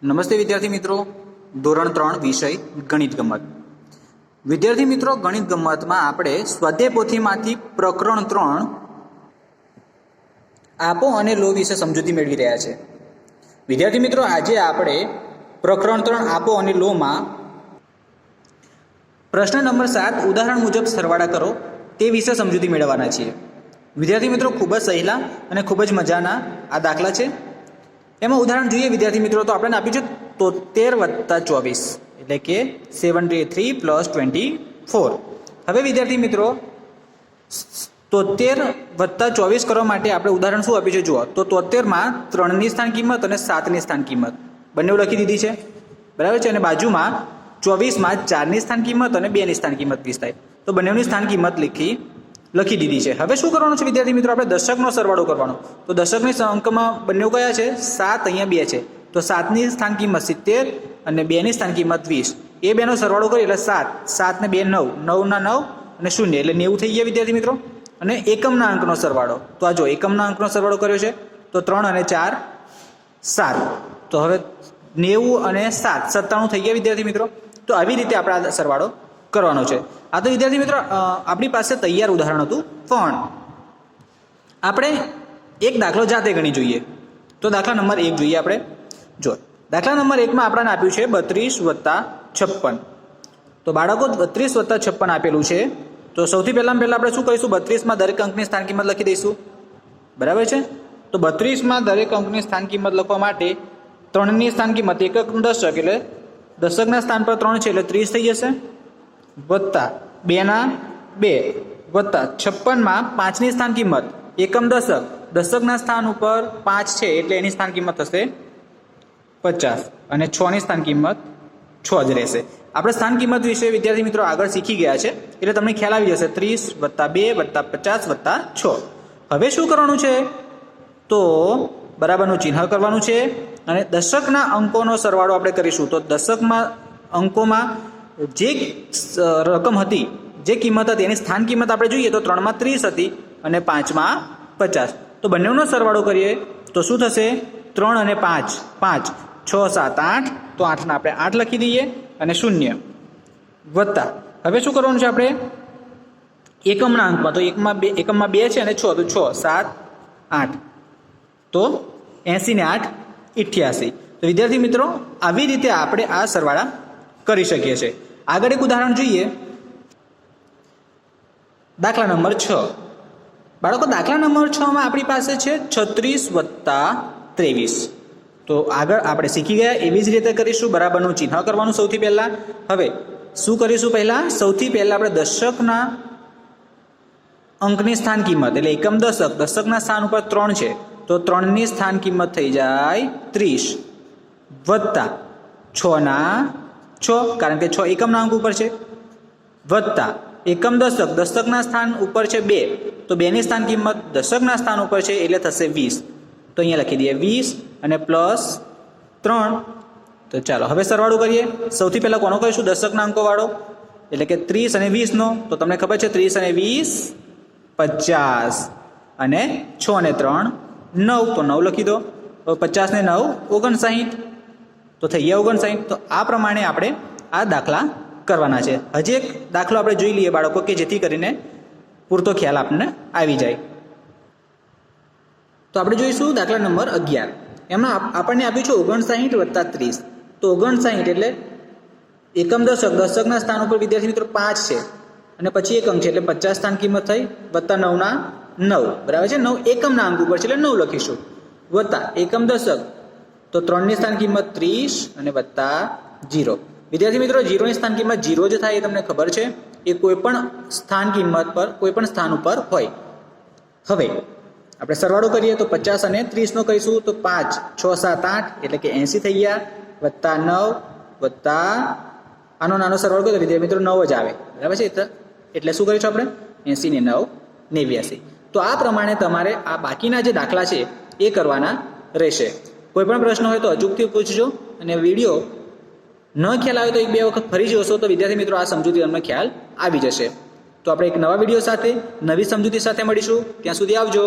નમસ્તે વિદ્યાર્થી મિત્રો, ધોરણ 3 વિષય ગણિત ગમત. વિદ્યાર્થી મિત્રો, ગણિત ગમતમાં આપણે સ્વાધ્યાય પોથીમાંથી પ્રકરણ 3 આપો અને લો વિશે સમજૂતી મેળવી રહ્યા છે. વિદ્યાર્થી મિત્રો, આજે આપણે પ્રકરણ 3 આપો અને લોમાં પ્રશ્ન નંબર 7 ઉદાહરણ મુજબ સરવાળા કરો તે વિશે સમજૂતી મેળવવાના છીએ. વિદ્યાર્થી મિત્રો, ખૂબ જ સહેલા અને ખૂબ જ મજાના આ દાખલા છે. એમાં ઉદાહરણ જોઈએ વિદ્યાર્થી મિત્રો, તો આપણે આપ્યું છે 73 + 24 એટલે કે 73 + 24. હવે વિદ્યાર્થી મિત્રો, 73 + 24 કરવા માટે આપણે ઉદાહરણ શું આપ્યું છે જુઓ. તો 73માં 3ની સ્થાન કિંમત અને 7ની સ્થાન કિંમત બંને લખી દીધી છે, બરાબર છે. અને બાજુમાં 24માં 4ની સ્થાન કિંમત અને 2ની સ્થાન કિંમત 20 થાય, તો બંનેની સ્થાન કિંમત લખી દીધી છે. હવે શું કરવાનું છે વિદ્યાર્થી મિત્રો, આપણે દશકનો સરવાળો કરવાનો. તો દશકની અંકમાં બંને કયા છે? 7, અહીંયા 2 છે, તો 7ની સ્થાન કિંમત 70 અને 2ની સ્થાન કિંમત 20. એ બેનો સરવાળો કરીએ એટલે 7 ને 2 9, 9 ના 9 અને 0 એટલે 90 થઈ ગયા વિદ્યાર્થી મિત્રો. અને એકમના અંકનો સરવાળો, તો આ જો એકમના અંકનો સરવાળો કર્યો છે, તો 3 અને 4 7. તો હવે 90 અને 7 97 થઈ ગયા વિદ્યાર્થી મિત્રો. તો આવી રીતે આપણે આ સરવાળો કરવાનો છે. આ તો વિદ્યાર્થી મિત્રો આપણી પાસે તૈયાર ઉદાહરણ હતું, પણ આપણે એક દાખલો જાતે ગણી જોઈએ. તો દાખલા નંબર 1 જોઈએ આપણે. જો દાખલા નંબર 1માં આપણને આપ્યું છે 32 + 56. તો બાળકો 32 + 56 આપેલું છે. તો સૌથી પહેલાં આપણે શું કરીશું? 32માં દરેક અંકની સ્થાન કિંમત લખી દઈશું, બરાબર છે. તો 32માં દરેક અંકની સ્થાન કિંમત લખવા માટે 3ની સ્થાન કિંમત એકમ દશક એટલે દશકના સ્થાન પર 3 છે એટલે 30 થઈ જશે, વત્તા 2 ના 2 વત્તા 56માં 5ની સ્થાન કિંમત એકમ દશક, દશકના સ્થાન ઉપર 5 છે એટલે એની સ્થાન કિંમત થશે 50 અને 6ની સ્થાન કિંમત 6 જ રહેશે. આપણે સ્થાન કિંમત વિશે વિદ્યાર્થી મિત્રો આગળ શીખી ગયા છે એટલે તમને ખ્યાલ આવી જશે. 30 + 2 + 50 + 6. હવે શું કરવાનું છે? તો બરાબરનું ચિહ્ન કરવાનું છે અને દશકના અંકોનો સરવાળો આપણે કરીશું. તો દશકમાં અંકોમાં જે રકમ હતી, જે કિંમત હતી એની સ્થાન કિંમત આપણે જોઈએ તો 3માં 30 હતી અને 5માં 50. તો બંનેનો સરવાળો કરીએ તો શું થશે? 3 અને 5 5, 6 7 8. તો 8ના આપણે 8 લખી દઈએ અને 0 વત્તા હવે શું કરવાનું છે આપણે? એકમના અંકમાં, તો એકમમાં 2 છે અને 6, તો 6 7 8. તો 80 ને 8 88. તો વિદ્યાર્થી મિત્રો આવી રીતે આપણે આ સરવાળા કરી શકીએ છીએ. આગળ એક ઉદાહરણ જોઈએ, દાખલા નંબર 6. બાળકો દાખલા નંબર 6માં આપણી પાસે છે 36 + 23. તો આગળ આપણે શીખી ગયા એવી જ રીતે કરીશું. બરાબરનું ચિહ્ન કરવાનું સૌથી પહેલાં. હવે શું કરીશું? પહેલાં સૌથી પહેલાં આપણે દશકના અંકની સ્થાન કિંમત એટલે એકમ દશક, દશકના સ્થાન ઉપર 3 છે, તો 3ની સ્થાન કિંમત થઈ જાય 30 વત્તા 6 ના 6, કારણ કે 6 એકમના અંક ઉપર છે, વત્તા એકમ દશક, દશકના સ્થાન ઉપર છે 2, તો 2ની સ્થાન કિંમત દશકના સ્થાન ઉપર છે એટલે થશે 20. તો અહીંયા લખી દઈએ 20 અને +3. તો ચાલો હવે સરવાળો કરીએ. સૌથી પહેલાં કોનો કહીશું? દશકના અંકોવાળો એટલે કે 30 અને 20નો. તો તમને ખબર છે 30 અને 20 50 અને 6 અને 3 9. તો 9 લખી દો. 50 ને 9 59. તો થઈ ગયા 59. તો આ પ્રમાણે આપણે આ દાખલા કરવાના છે. હજી એક દાખલો આપણે જોઈ લઈએ બાળકો, કે જેથી કરીને પૂરતો ખ્યાલ આપણને આવી જાય. તો આપણે જોઈશું દાખલા નંબર 11. એમાં આપણને આપ્યું છે 59 + 30. તો 59 એટલે એકમ દશક, દશકના સ્થાન ઉપર વિદ્યાર્થી મિત્રો 5 છે અને પછી એક અંક છે એટલે 50 સ્થાન કિંમત થઈ, વત્તા 9 ના 9, બરાબર છે. 9 એકમના અંક ઉપર છે એટલે 9 લખીશું, વત્તા એકમ દશક, તો 3ની સ્થાન કિંમત 30 અને વત્તા 0. વિદ્યાર્થી મિત્રો 0ની સ્થાન કિંમત 0 જ થાય એ તમને ખબર છે. એ કોઈપણ સ્થાન કિંમત પર, કોઈપણ સ્થાન ઉપર હોય. હવે આપણે સરવાળો કરીએ તો 50 અને 30નો કરીશું. તો 5 6 7 8 એટલે કે 80 થઈ ગયા, વત્તા 9 વત્તા આનો નાનો સરવાળો કરીએ તો વિદ્યાર્થી મિત્રો 9 જ આવે, બરાબર છે. એટલે શું કરીશું આપણે? 80 ને 9 89. તો આ પ્રમાણે તમારે આ બાકીના જે દાખલા છે એ કરવાના રહેશે. કોઈ પણ પ્રશ્ન હોય તો અચૂકથી પૂછજો અને વિડીયો ન ખ્યાલ આવે તો 1-2 વખત ફરી જોશો તો વિદ્યાર્થી મિત્રો આ સમજૂતી તમને ખ્યાલ આવી જશે. તો આપણે એક નવા વિડીયો સાથે, નવી સમજૂતી સાથે મળીશું. ત્યાં સુધી આવજો.